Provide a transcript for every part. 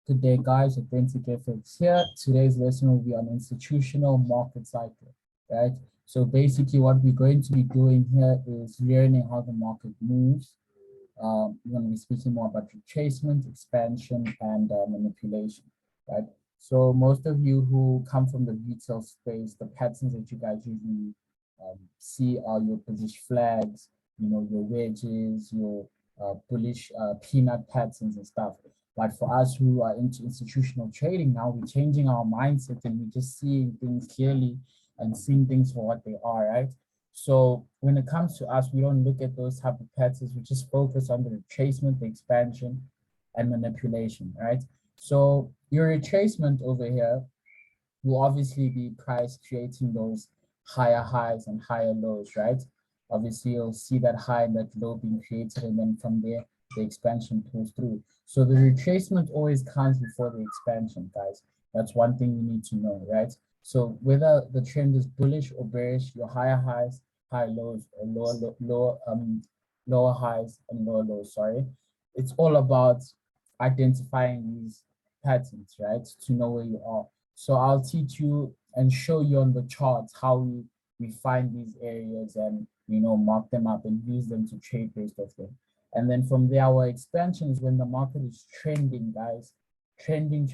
Good day, guys. Outhenticfx here. Today's lesson will be on institutional market cycle, right? So basically what we're going to be doing here is learning how the market moves. We're going to be speaking more about retracement, expansion, and manipulation, right? So most of you who come from the retail space, the patterns that you guys usually see are your position flags, your wedges, your bullish peanut patterns and stuff. But for us who are into institutional trading now, we're changing our mindset and we're just seeing things clearly and seeing things for what they are, right? So when it comes to us, we don't look at those type of patterns. We just focus on the retracement, the expansion, and manipulation, right? So your retracement over here will obviously be price creating those higher highs and higher lows, right? Obviously, you'll see that high and that low being created, and then from there, the expansion pulls through. So the retracement always comes before the expansion, guys. That's one thing you need to know, right? So whether the trend is bullish or bearish, your higher highs, high lows, or lower highs and lower lows, sorry. It's all about identifying these patterns, right? To know where you are. So I'll teach you and show you on the charts how we find these areas and mark them up and use them to trade based off them. And then from there, our expansion is when the market is trending, guys. Trending,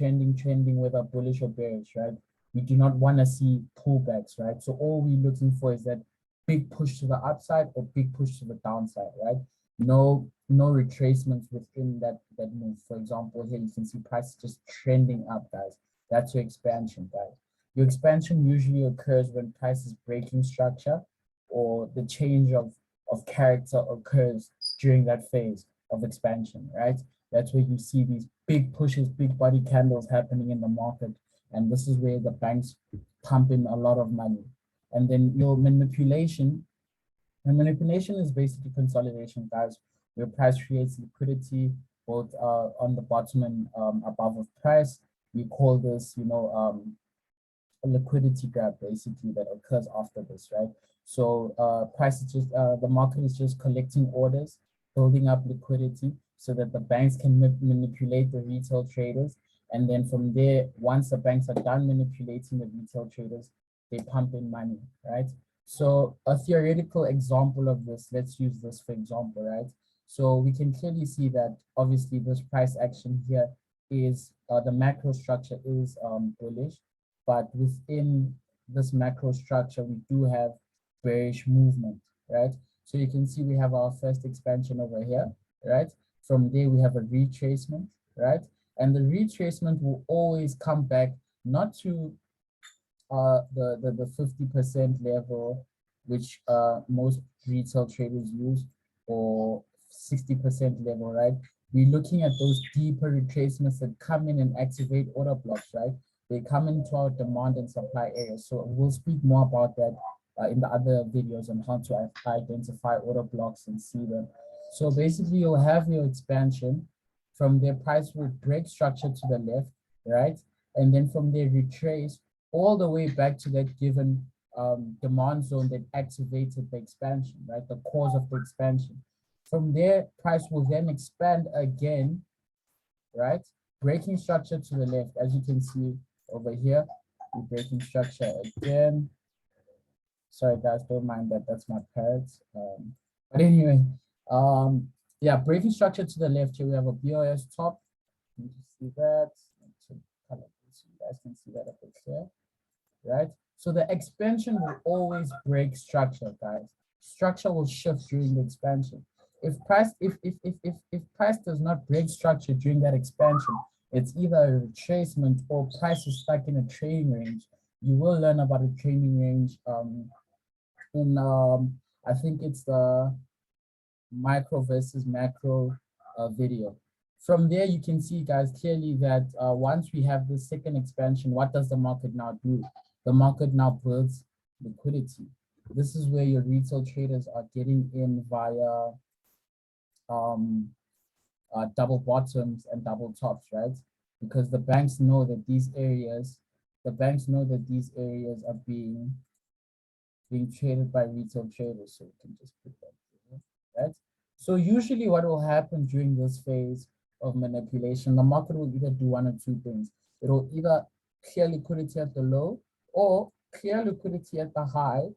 whether bullish or bearish, right? We do not want to see pullbacks, right? So all we're looking for is that big push to the upside or big push to the downside, right? No retracements within that move. For example, here you can see price just trending up, guys. That's your expansion, guys. Your expansion usually occurs when price is breaking structure or the change of character occurs during that phase of expansion, right? That's where you see these big pushes, big body candles happening in the market. And this is where the banks pump in a lot of money. And then your manipulation, and manipulation is basically consolidation, guys, where price creates liquidity both on the bottom and above of price. We call this, a liquidity grab basically that occurs after this, right? So price is just, the market is just collecting orders, building up liquidity so that the banks can manipulate the retail traders. And then from there, once the banks are done manipulating the retail traders, they pump in money, right? So a theoretical example of this, let's use this for example, right? So we can clearly see that obviously this price action here is, the macro structure is bullish, but within this macro structure, we do have bearish movement, right? So you can see we have our first expansion over here, right? From there, we have a retracement, right? And the retracement will always come back not to the 50% level, which most retail traders use, or 60% level, right? We're looking at those deeper retracements that come in and activate order blocks, right? They come into our demand and supply areas. So we'll speak more about that in the other videos on how to identify order blocks and see them. So basically you'll have your expansion. From there, price will break structure to the left, right? And then from there, retrace all the way back to that given demand zone that activated the expansion, right? The cause of the expansion. From there, price will then expand again, right? Breaking structure to the left, as you can see over here, we're breaking structure again. Sorry guys, don't mind that, that's my parrots. But anyway, yeah, breaking structure to the left here, we have a BOS top. You can see that. So you guys can see that up there, right? So the expansion will always break structure, guys. Structure will shift during the expansion. If price does not break structure during that expansion, it's either a retracement or price is stuck in a trading range. You will learn about a trading range in I think it's the micro versus macro video. From there, you can see, guys, clearly that once we have the second expansion, what does the market now do? The market now builds liquidity. This is where your retail traders are getting in via double bottoms and double tops, right? Because the banks know that these areas, are being traded by retail traders. So we can just put that there, right? So usually what will happen during this phase of manipulation. The market will either do one or two things. It'll either clear liquidity at the low or clear liquidity at the high,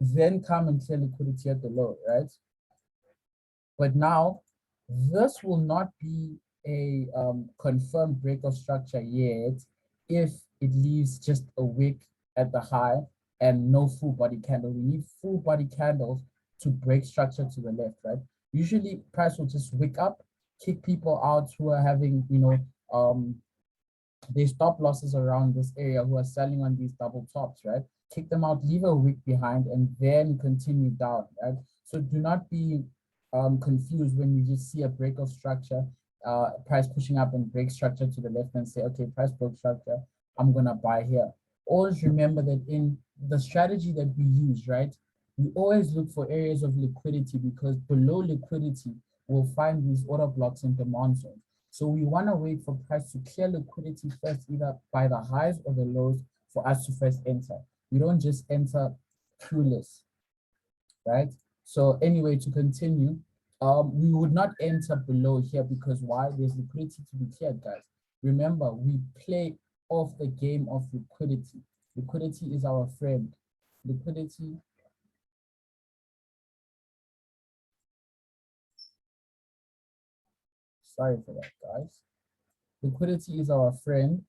then come and clear liquidity at the low, right? But now, this will not be a confirmed break of structure yet if it leaves just a wick at the high and no full body candle. We need full body candles to break structure to the left, right? Usually price will just wick up, kick people out who are having, they stop losses around this area who are selling on these double tops, right? Kick them out, leave a wick behind, and then continue down, right? So do not be confused when you just see a break of structure, price pushing up and break structure to the left and say, okay, price broke structure, I'm gonna buy here. Always remember that in the strategy that we use, right? We always look for areas of liquidity because below liquidity, we'll find these order blocks in demand zones. So we want to wait for price to clear liquidity first, either by the highs or the lows for us to first enter. We don't just enter clueless, right? So anyway, to continue, we would not enter below here because why? There's liquidity to be cleared, guys. Remember, we play off the game of liquidity. Liquidity is our friend. Liquidity. Sorry for that, guys. Liquidity is our friend.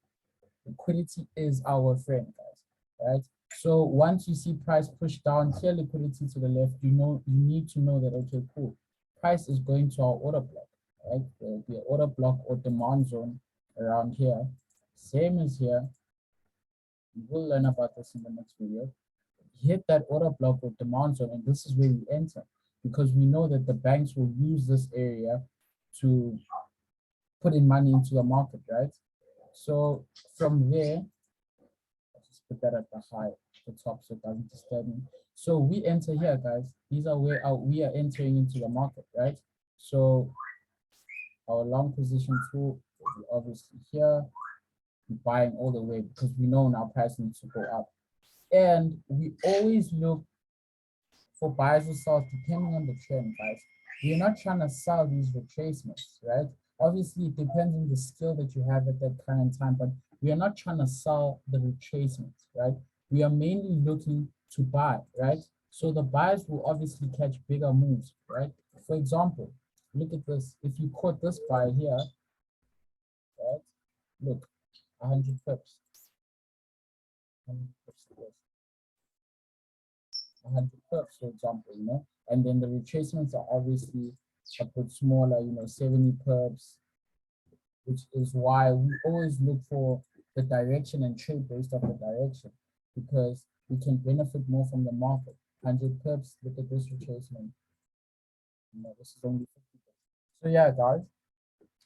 Liquidity is our friend, guys, right? So once you see price push down, clear liquidity to the left, you need to know that, okay, cool. Price is going to our order block, right? The order block or demand zone around here. Same as here. We'll learn about this in the next video. Hit that order block or demand zone, and this is where we enter because we know that the banks will use this area to put in money into the market, right? So from there, I'll just put that at the high, the top, so it doesn't disturb me. So we enter here, guys. These are where we are entering into the market, right? So our long position tool will be obviously here, buying all the way because we know now price needs to go up. And we always look for buyers or sellers depending on the trend, guys. We're not trying to sell these retracements, right? Obviously, it depends on the skill that you have at that current time, but we are not trying to sell the retracements, right? We are mainly looking to buy, right? So the buyers will obviously catch bigger moves, right? For example, look at this. If you caught this buy here, right? Look, 100 pips. 100 pips, 100 pips, for example, and then the retracements are obviously a bit smaller, 70 pips, which is why we always look for the direction and trade based off the direction because we can benefit more from the market. 100 pips, look at this retracement. This is only 50 pips. So yeah, guys.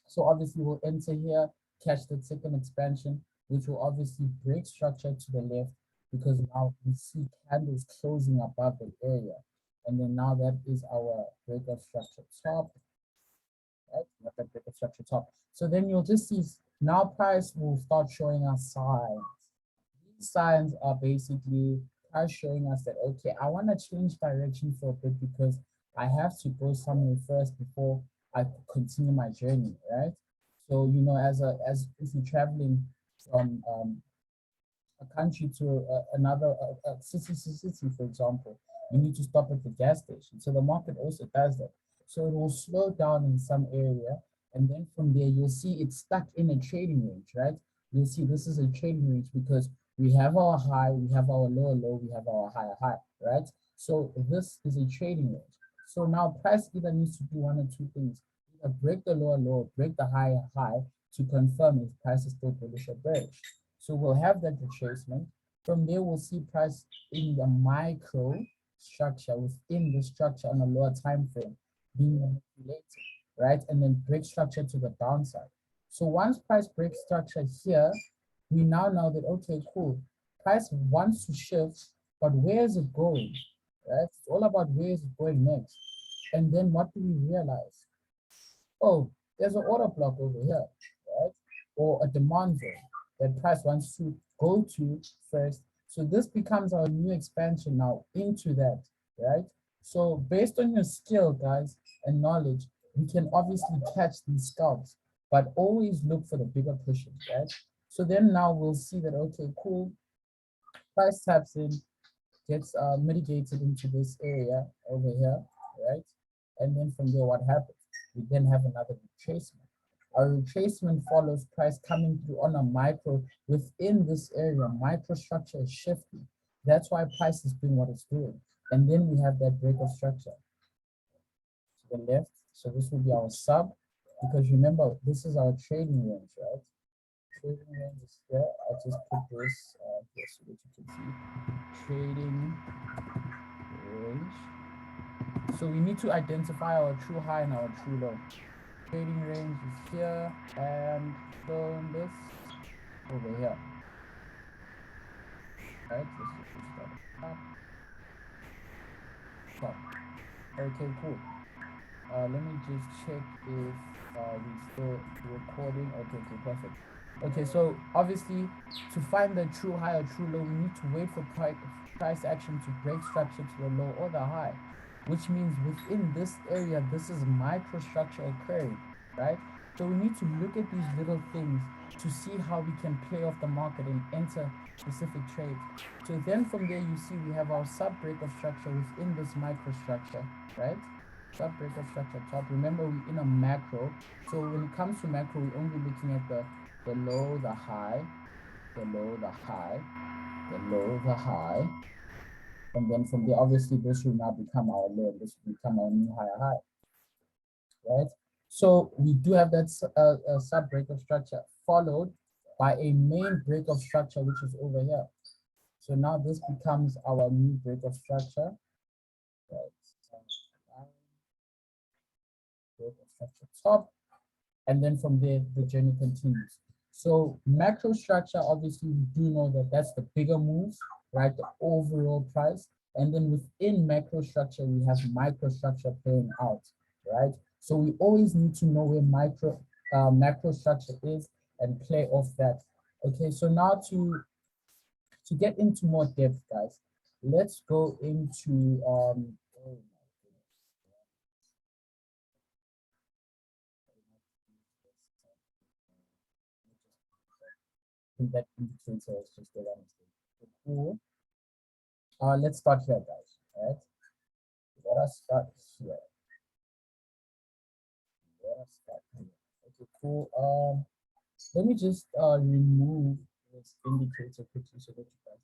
So obviously we'll enter here, catch the second expansion, which will obviously break structure to the left because now we see candles closing above the area. And then now that is our break of structure top, right? Not that break of structure top. So then you'll just see now price will start showing us signs. These signs are basically price showing us that, okay, I want to change direction for a bit because I have to go somewhere first before I continue my journey, right? So, as if you're traveling from a country to another city to city, for example, you need to stop at the gas station. So the market also does that. So it will slow down in some area, and then from there you'll see it's stuck in a trading range, right? You'll see this is a trading range because we have our high, we have our lower low, we have our higher high, right? So this is a trading range. So now price either needs to do one or two things. Either break the lower low, break the higher high to confirm if price is still bullish or bearish. So we'll have that retracement. From there, we'll see price in the micro structure, within the structure on a lower time frame being manipulated, right? And then break structure to the downside. So once price breaks structure here, we now know that, okay, cool. Price wants to shift, but where is it going, right? It's all about where is it going next. And then what do we realize? Oh, there's an order block over here, right? Or a demand zone that price wants to go to first. So this becomes our new expansion now into that, right? So based on your skill, guys, and knowledge, we can obviously catch these scalps. but always look for the bigger pushes, right? So then now we'll see that, okay, cool, price taps in, gets mitigated into this area over here, right? And then from there, what happens? We then have another retracement. Our retracement follows price coming through on a micro within this area. Microstructure is shifting. That's why price is doing what it's doing. And then we have that break of structure to the left. So this will be our sub, because remember, this is our trading range, right? Trading range is here. I'll just put this here so that you can see. Trading range. So we need to identify our true high and our true low. Trading range is here, and showing this over here. Right, let's just start up. Top. Okay, cool. Let me just check if we still recording. Okay, cool, perfect. Okay, so obviously to find the true high or true low, we need to wait for price action to break structure to the low or the high, which means within this area, this is microstructure occurring, right? So we need to look at these little things to see how we can play off the market and enter specific trades. So then from there, you see we have our sub break of structure within this microstructure, right? Sub break of structure top. Remember, we're in a macro. So when it comes to macro, we're only looking at the low, the high, the low, the high, the low, the high. And then from there, obviously, this will now become our low, and this will become our new higher high, right? So we do have that sub break of structure followed by a main break of structure, which is over here. So now this becomes our new break of structure, right? Break of structure top, and then from there, the journey continues. So macro structure, obviously, we do know that that's the bigger moves, right? The overall price. And then within macro structure, we have microstructure playing out, right? So we always need to know where macro structure is and play off that. Okay, so now to get into more depth, guys, let's go into that indicator is just the one. Cool. Let's start here, guys. Right? Let us start here. Let us start here. Okay, cool. Let me just remove this indicator quickly so that you guys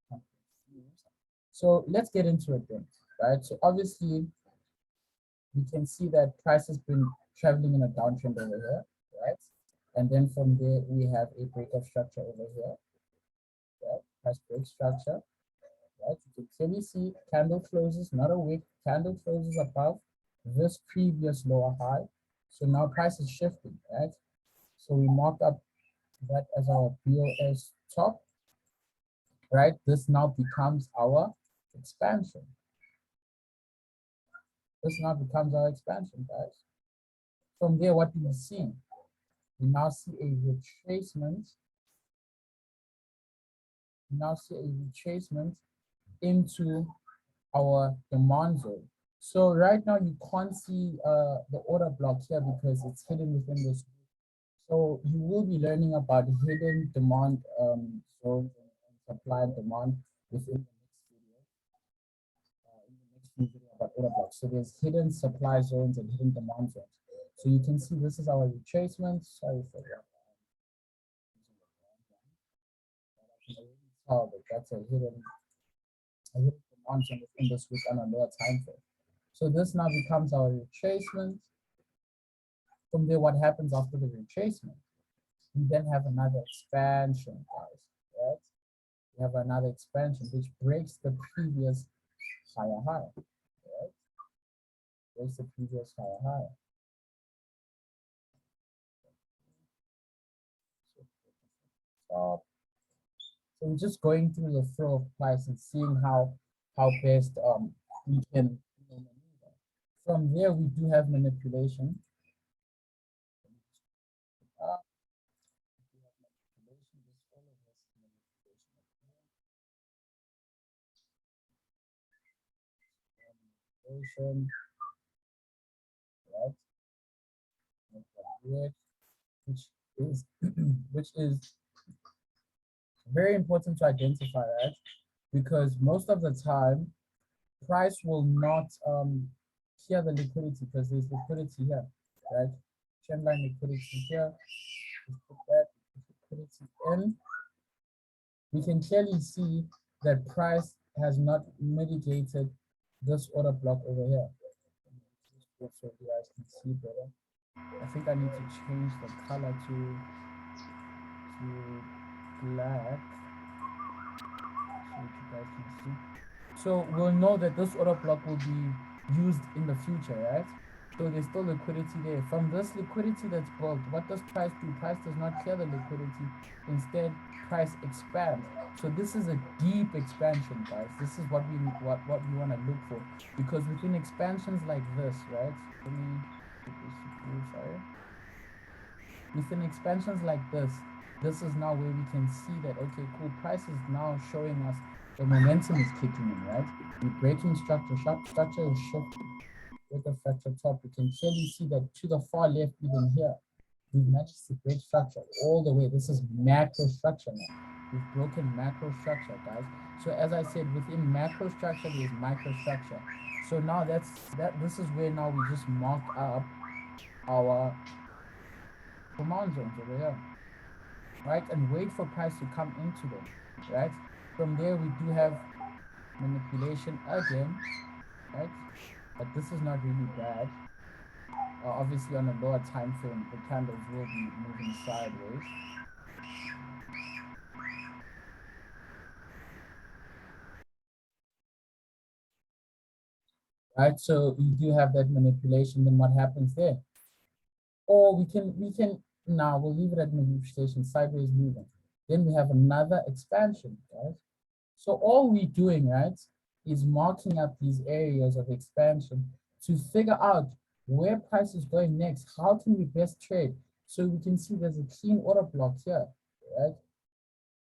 can confused. So let's get into it then, right? So obviously we can see that price has been traveling in a downtrend over here, right? And then from there we have a break of structure over here, right? Price break structure, right? You can clearly see candle closes, not a wick, candle closes above this previous lower high. So now price is shifting, right? So we mark up that as our BOS top, right? This now becomes our expansion. This now becomes our expansion, guys. From there, what do we see? We now see a retracement. We now see a retracement into our demand zone. So right now you can't see the order block here because it's hidden within this. So you will be learning about hidden demand zones and supply and demand within the next video about order blocks. So there's hidden supply zones and hidden demand zones. So you can see this is our retracement. Sorry for that. Oh, but that's a hidden demand zone within this week on a lower time frame. So this now becomes our retracement. From there, what happens after the retracement? We then have another expansion, guys, right? We have another expansion which breaks the previous higher high, right? Breaks the previous higher high. So we're just going through the flow of price and seeing how best we can maneuver. From there, we do have manipulation. Right? which is which is very important to identify, right? Because most of the time, price will not clear the liquidity because there's liquidity here, right? Trendline liquidity here. Let's put that liquidity in. We can clearly see that price has not mitigated this order block over here. So you guys can see better. I think I need to change the color to black so that you guys can see. So we'll know that this order block will be used in the future, right? So there's still liquidity there. From this liquidity that's built, what does price do? Price does not clear the liquidity. Instead, price expands. So this is a deep expansion, guys. This is what we want to look for. Because within expansions like this, right? Let me put this, sorry. Within expansions like this is now where we can see that, okay, cool, price is now showing us the momentum is kicking in, right? We're breaking structure, structure is shifting. With the fracture top, we can clearly see that to the far left, even here, we've managed to break structure all the way. This is macro structure now. We've broken macro structure, guys. So as I said, within macro structure, there's micro structure. So now this is where now we just mark up our command zones over here, right? And wait for price to come into them, right? From there, we do have manipulation again, right? But this is not really bad. Obviously, on a lower time frame, the candles will be moving sideways. Right, so you do have that manipulation. Then what happens there? Or we can now we'll leave it at manipulation, sideways movement. Then we have another expansion, right? So all we're doing, right, is marking up these areas of expansion to figure out where price is going next. How can we best trade? So we can see there's a clean order block here, right?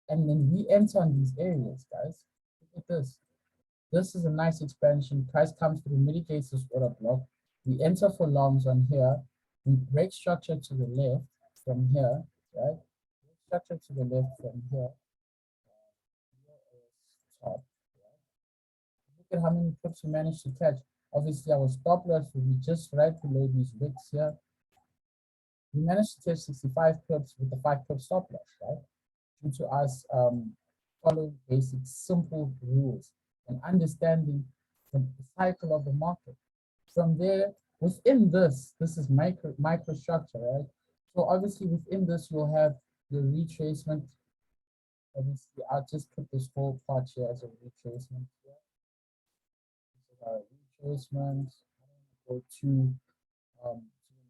And then we enter on these areas, guys. Look at this. This is a nice expansion. Price comes through, mitigates this order block. We enter for longs on here. We break structure to the left from here, right? Break structure to the left from here. Top. Look at how many pips we managed to catch. Obviously, our stop loss will be just right below these wicks here. We managed to catch 65 pips with the 5 pip stop loss, right? Due to us following basic, simple rules and understanding the cycle of the market. From there, within this is microstructure, right? So obviously within this, you'll have your retracement. Obviously, I'll just put this whole part here as a retracement. This is our retracement. Go to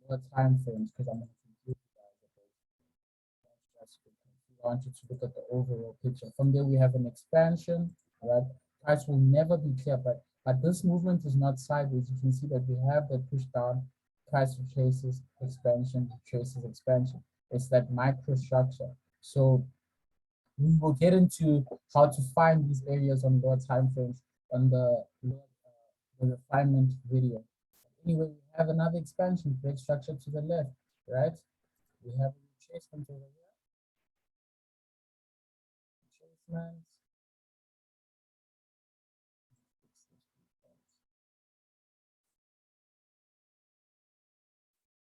lower time frames because I'm going to confuse you guys a bit. I want you to look at the overall picture. From there, we have an expansion, right? Price will never be clear, but this movement is not sideways. You can see that we have that push down, price retraces, expansion, retraces, expansion. It's that microstructure. So we will get into how to find these areas on lower time frames on the refinement video. Anyway, we have another expansion, break structure to the left, right? We have a retracement over here. Retracement.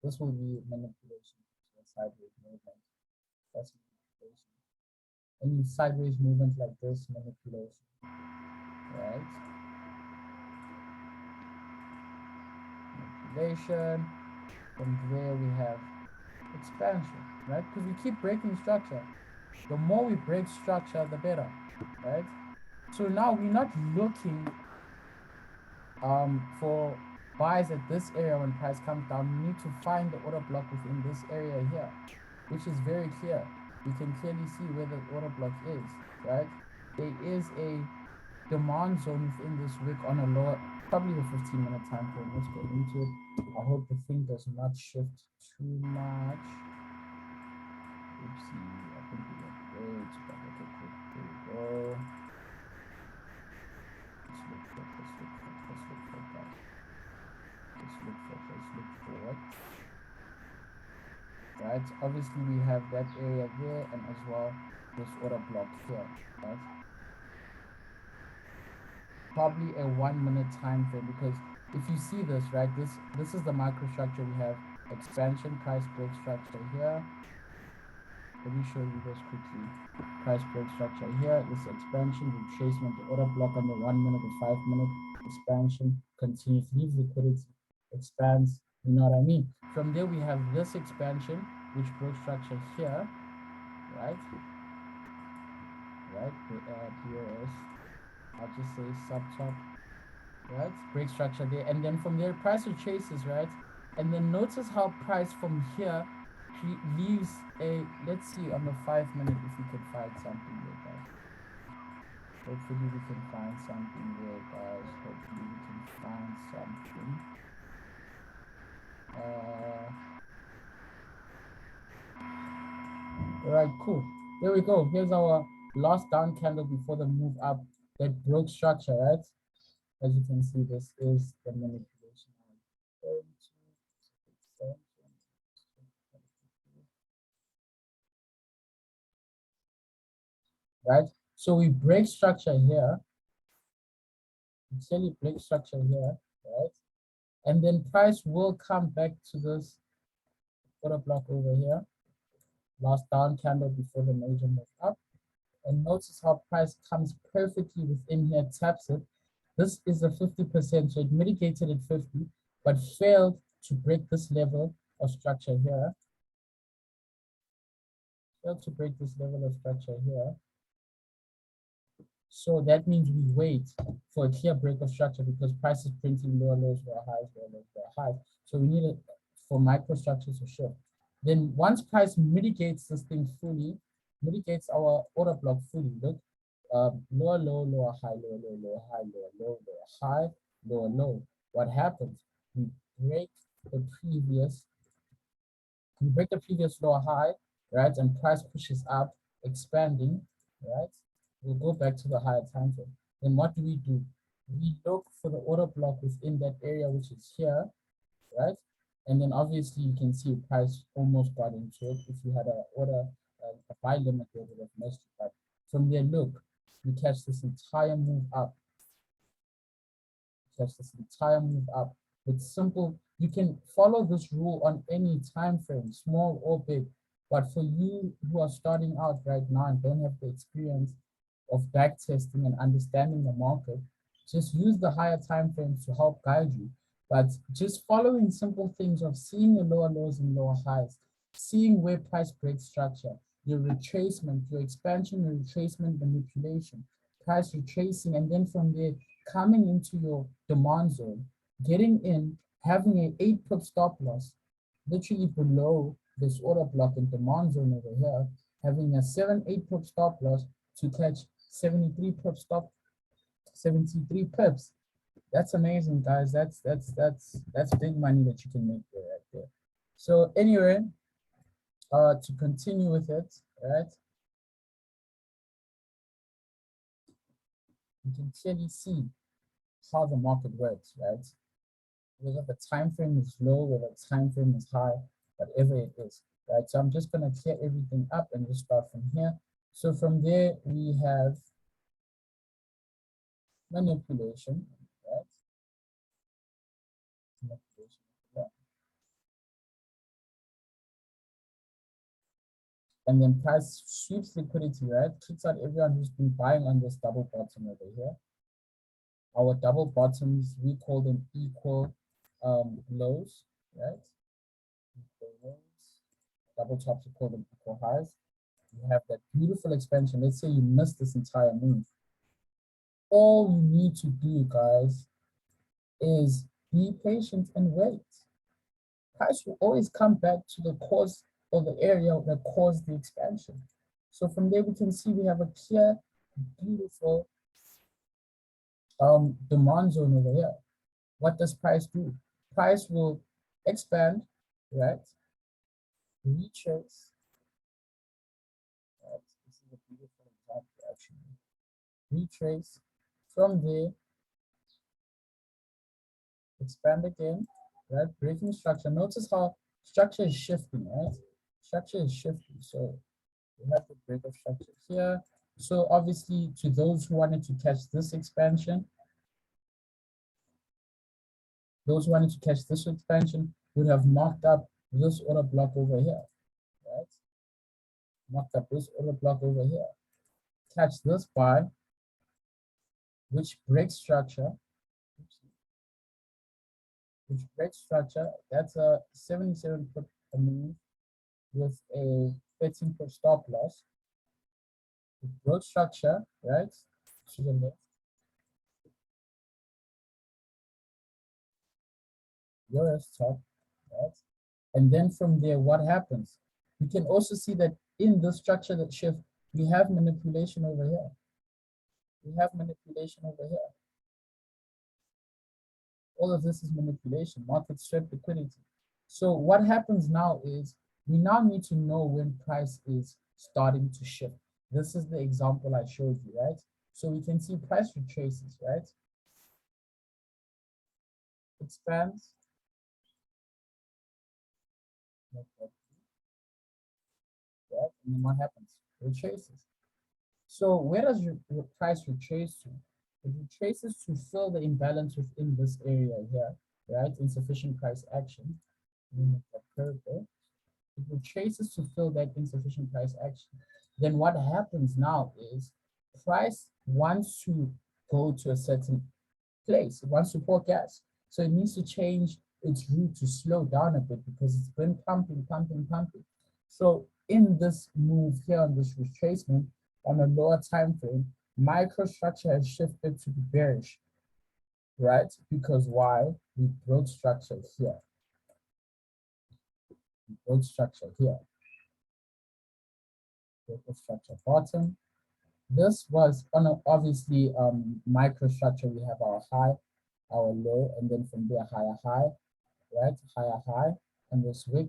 This will be manipulation, so sideways movement. That's manipulation. Any sideways movement like this, manipulation, right? Manipulation. From there we have expansion, right? Because we keep breaking structure. The more we break structure, the better, right? So now we're not looking for buys at this area when price comes down. We need to find the order block within this area here, which is very clear. We can clearly see where the order block is, right? There is a demand zone within this wick on a lower, probably a 15-minute time frame. Let's go into it. I hope the thing does not shift too much. Oopsie, I think we went way too back. Okay, cool. Here we go. Let's look for that. Let's look for what? right? Obviously, we have that area there and as well this order block here, right? Probably a 1 minute time frame, because if you see this, right, this is the microstructure. We have expansion, price break structure here. Let me show you this quickly. Price break structure here, this expansion, retracement, the order block on the 1 minute, the 5 minute expansion, continues, leaves liquidity, expands, you know what I mean? From there, we have this expansion, which broke structure here, right? Right, POS, I'll just say subtop, right? Break structure there. And then from there, price retraces, right? And then notice how price from here leaves a, let's see on the 5 minute if we could find something there, guys. Hopefully we can find something there, guys. Hopefully we can find something. All right, cool. There we go. Here's our last down candle before the move up that broke structure, right? As you can see, this is the manipulation. Right? So we break structure here, clearly break structure here, right? And then price will come back to this order block over here, last down candle before the major move up. And notice how price comes perfectly within here, taps it. This is a 50%, so it mitigated at 50, but failed to break this level of structure here. Failed to break this level of structure here. So that means we wait for a clear break of structure because price is printing lower lows, lower highs, lower lows, lower highs. So we need it for microstructures to shift. Then once price mitigates this thing fully, mitigates our order block fully, look, lower low, lower high, lower low, lower high, lower low, lower high, lower low. What happens? We break the previous, lower high, right? And price pushes up, expanding, right? We'll go back to the higher time frame. Then what do? We look for the order block within that area, which is here, right? And then obviously you can see price almost got into it. If you had a order, a buy limit, there would have missed it. But from there, look, we catch this entire move up. Catch this entire move up. It's simple. You can follow this rule on any time frame, small or big. But for you who are starting out right now and don't have the experience of back testing and understanding the market, just use the higher time frames to help guide you. But just following simple things of seeing your lower lows and lower highs, seeing where price breaks structure, your retracement, your expansion, your retracement manipulation, price retracing, and then from there coming into your demand zone, getting in, having an 8 pip stop loss, literally below this order block in demand zone over here, having a 7-8 pip stop loss to catch 73 pip stop, 73 pips. That's amazing, guys. That's big money that you can make there, right there. So anyway, to continue with it, right? You can clearly see how the market works, right? Whether the time frame is low, whether the time frame is high, whatever it is, right? So I'm just gonna clear everything up and just start from here. So from there we have manipulation, right? Manipulation, yeah. And then price sweeps liquidity, right? Kicks out everyone who's been buying on this double bottom over here. Our double bottoms, we call them equal lows, right? Equal lows. Double tops, we call them equal highs. You have that beautiful expansion. Let's say you missed this entire move. All you need to do, guys, is be patient and wait. Price will always come back to the cause or the area that caused the expansion. So from there, we can see we have a clear, beautiful demand zone over here. What does price do? Price will expand, right? Retrace. Right? This is a beautiful example, actually. Retrace. From there, expand again, right? Breaking structure. Notice how structure is shifting, right? structure is shifting. So we have the break of structure here. So obviously, to those who wanted to catch this expansion, would have marked up this order block over here, right? Marked up this order block over here. Catch this buy, which breaks structure, That's a 77 pip move with a 13 pip stop loss. It broke structure, right? To the left. US top, right? And then from there, what happens? You can also see that in the structure that shift, we have manipulation over here. All of this is manipulation, market strip liquidity. So what happens now is we now need to know when price is starting to shift. This is the example I showed you, right? So we can see price retraces, right? Expands, right? And then what happens? Retraces. So where does your price retrace to? It retraces to fill the imbalance within this area here, right? Insufficient price action. That curve there. It retraces to fill that insufficient price action. Then what happens now is price wants to go to a certain place. It wants to pour gas. So it needs to change its route to slow down a bit because it's been pumping. So in this move here on this retracement on a lower time frame, microstructure has shifted to be bearish, right? Because why? We broke structure here. Broke structure here. Broke the structure bottom. This was on a, obviously microstructure. We have our high, our low, and then from there higher high, right? Higher high, and this wick.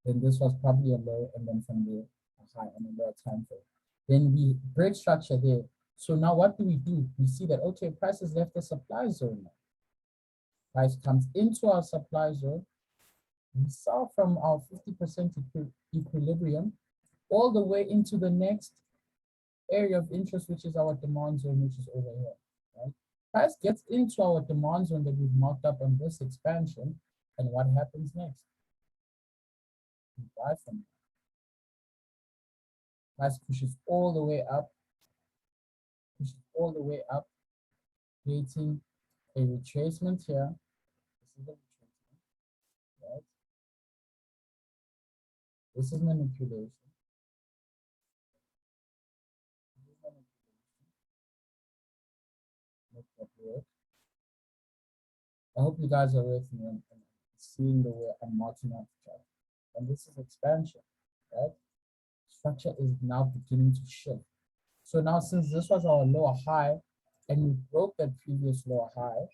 Then this was probably a low, and then from there a high on a lower time frame. Then we break structure there. So now what do? We see that okay, price has left the supply zone now. Price comes into our supply zone. We sell from our 50% equilibrium all the way into the next area of interest, which is our demand zone, which is over here, right? Price gets into our demand zone that we've marked up on this expansion, and what happens next? We buy from it. Price pushes all the way up, creating a retracement here. This is the retracement, right? This is manipulation. I hope you guys are with me and seeing the way I'm marking out the chart. And this is expansion, right? Structure is now beginning to shift. So now since this was our lower high and we broke that previous lower high,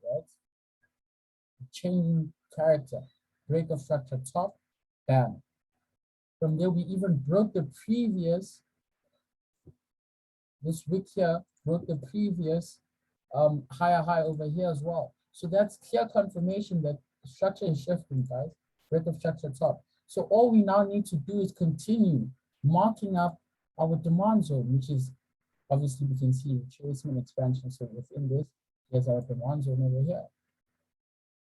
right? Changing character, break of structure top, bam. From there, we even broke the previous, this wick here broke the previous higher high over here as well. So that's clear confirmation that structure is shifting, guys. Break of structure top. So all we now need to do is continue marking up our demand zone, which is obviously we can see retracement expansion. So within this, there's our demand zone over here.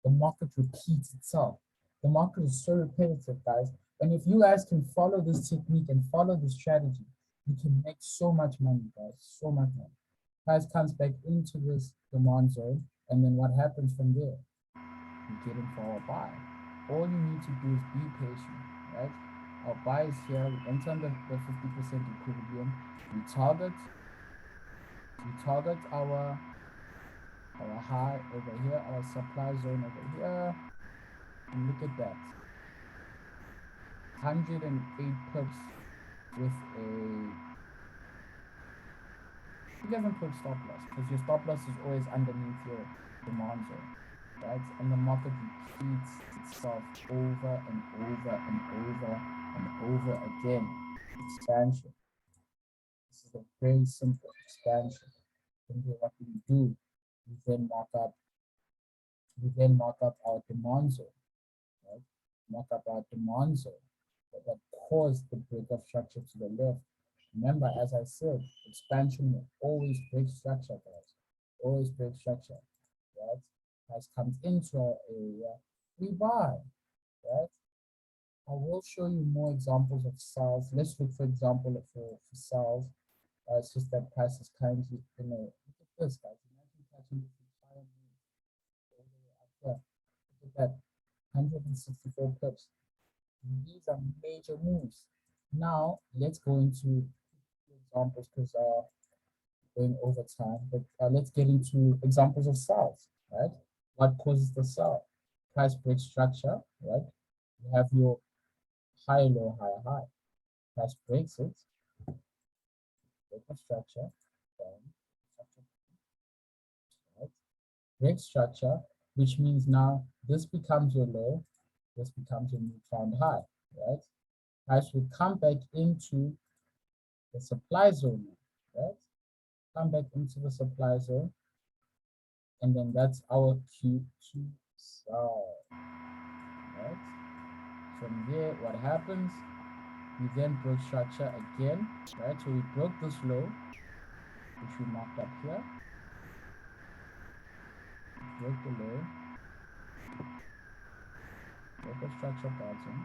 The market repeats itself. The market is so repetitive, guys. And if you guys can follow this technique and follow this strategy, you can make so much money, guys, so much money. Price comes back into this demand zone, and then what happens from there? You get in for our buy. All you need to do is be patient, right? Our buy is here. We enter on the 50% equilibrium. We target our high over here, our supply zone over here. And look at that. 108 pips with a 11 pip stop loss, because your stop loss is always underneath your demand zone, right? And the market repeats itself over and over and over and over again. Expansion. This is a very simple expansion. And what we do, we then mark up our demand zone, right? Mark up our demand zone. that caused the break of structure to the left. Remember, as I said, expansion will always break structure, guys. Always break structure, right? Price comes into our area, we buy, right? I will show you more examples of sales. Let's look, for example, for sales. It's just that price is currently in a, look at this, guys. Imagine catching this entire move all the way up here. Look at that, 164 pips. These are major moves. Now, let's go into examples because going over time, but let's get into examples of sales, right? What causes the sell? Price break structure, right? You have your high, low, high, high. Price breaks it, break of structure, then structure, right? Break structure, which means now this becomes your low, this becomes your newfound high, right? Price will come back into the supply zone, right? Come back into the supply zone, and then that's our Q to sell, right? From there, what happens? We then broke structure again, right? So we broke this low, which we marked up here. Broke the low, broke the structure pattern.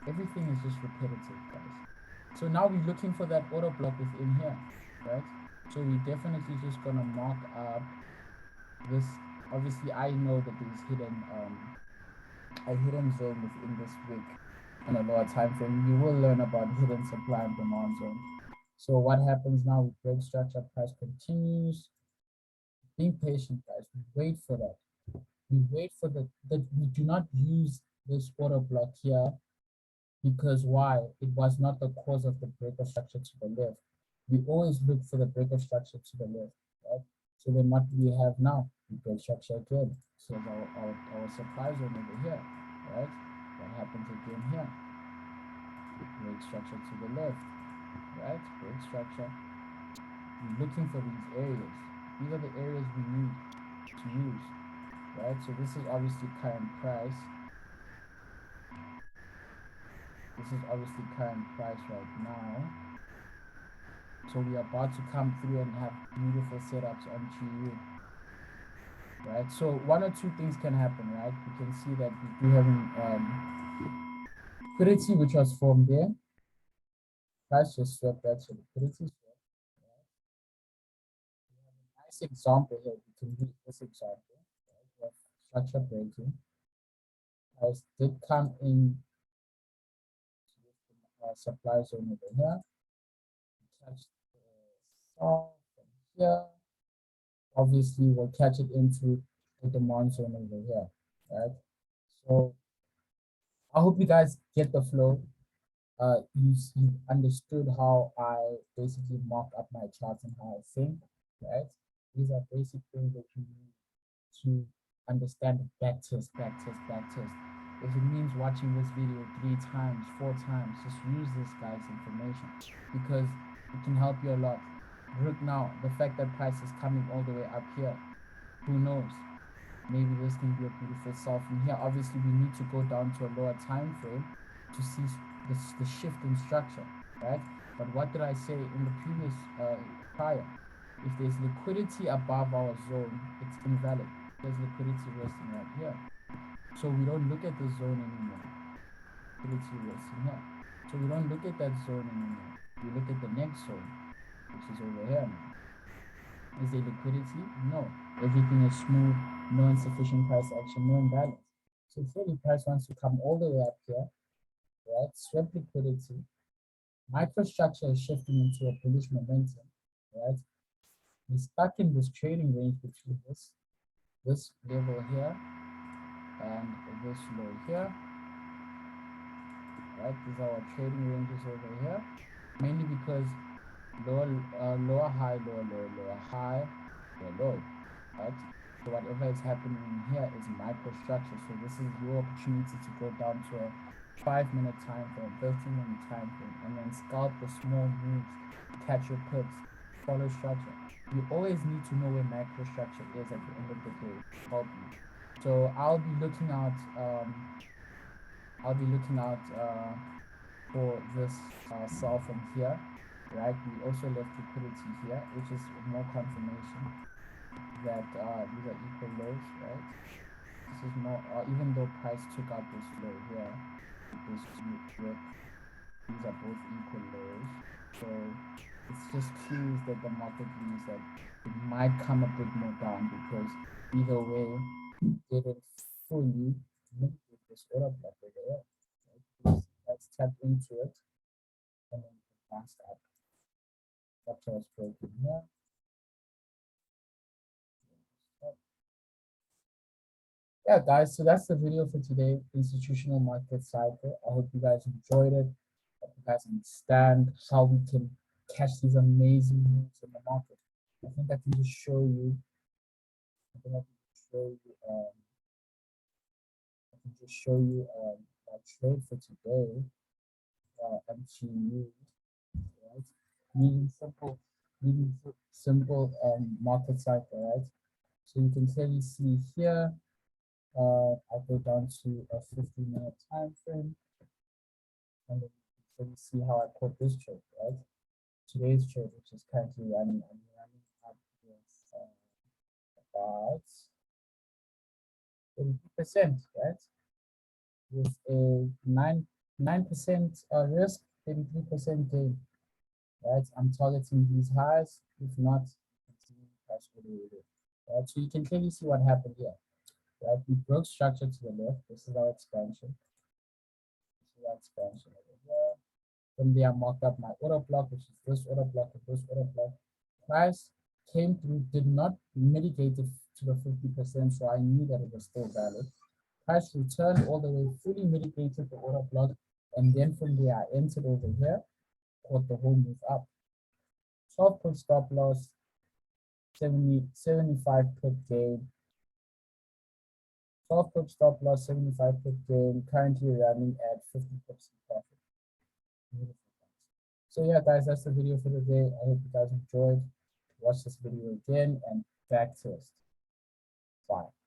Everything is just repetitive, guys. So now we're looking for that order block within here, right? So we definitely just gonna mark up this. Obviously, I know that there's a hidden zone within this wick on a lower time frame. You will learn about hidden supply and demand zone. So what happens now? We break structure, price continues. Be patient, guys. We wait for that. We wait for that. We do not use this order block here because why? It was not the cause of the break of structure to the left. We always look for the break of structure to the left, right? So then what do we have now? We break structure again. So our supply zone over here, right? What happens again here? Break structure to the left, right? Break structure. We're looking for these areas. These are the areas we need to use, right? So this is obviously current price. This is obviously current price right now. So we are about to come through and have beautiful setups on GU, right? So one or two things can happen, right? We can see that we do have liquidity which was formed there. Price just swept that, so liquidity swept. Right? We have a nice example here. We can use this example, right? Of structure breaking. Price did come in supply zone over here. Catch the sell from here. Obviously, we'll catch it into the demand zone over here, right? So I hope you guys get the flow. You understood how I basically mark up my charts and how I think, right? These are basic things that you need to understand back test, back test, back test. If it means watching this video 3 times, 4 times, just use this guy's information because it can help you a lot. Look now, the fact that price is coming all the way up here, who knows? Maybe this can be a beautiful sell from here. Obviously, we need to go down to a lower time frame to see the shift in structure, right? But what did I say in the previous prior? If there's liquidity above our zone, it's invalid. There's liquidity resting right here. So we don't look at the zone anymore. Liquidity resting here. So we don't look at that zone anymore. We look at the next zone, which is over here now. Is there liquidity? No. Everything is smooth, no insufficient price action, no imbalance. So clearly price wants to come all the way up here, right? Swept liquidity. Microstructure is shifting into a bullish momentum, right? We're stuck in this trading range between this level here and this low here, right? These are our trading ranges over here, mainly because lower high, lower high, low, right? So whatever is happening in here is microstructure. So this is your opportunity to go down to a 5-minute time frame, 13-minute time frame, and then scalp the small moves, catch your pips, follow structure. You always need to know where microstructure is at the end of the day to help you. So I'll be looking at I'll be looking out for this sell from here, right? We also left liquidity here, which is more confirmation that these are equal lows, right? This is more, even though price took out this low here, this wick, these are both equal lows. So it's just clues that the market believes that it might come a bit more down, because either way, they didn't fully mitigate this order block over there. Right? Let's tap into it and then advance that. Structure is broken here. Yeah, guys, so that's the video for today, institutional market cycle. I hope you guys enjoyed it. I hope you guys understand how we can catch these amazing moves in the market. I think I can just show you. I think I can just show you. I can just show you my trade for today. MTU, right? Medium simple market cycle, right? So you can clearly see here. I'll go down to a 15-minute time frame, and then you can see how I caught this trade, right? Today's trade, which is currently running, I'm running up with about 30%, right? With a 9% risk, 33% gain, right? I'm targeting these highs. If not, right? So you can clearly see what happened here, right? We broke structure to the left. This is our expansion. This is our expansion over here. From there, I marked up my order block, which is this order block and this order block. Price came through, did not mitigate it to the 50%, so I knew that it was still valid. Price returned all the way, fully mitigated the order block, and then from there, I entered over here, caught the whole move up. 12 put stop loss, 75 put gain. 12 put stop loss, 75 put gain, currently running at 50% profit. Beautiful. So yeah, guys, that's the video for today. I hope you guys enjoyed. Watch this video again and back test. Bye.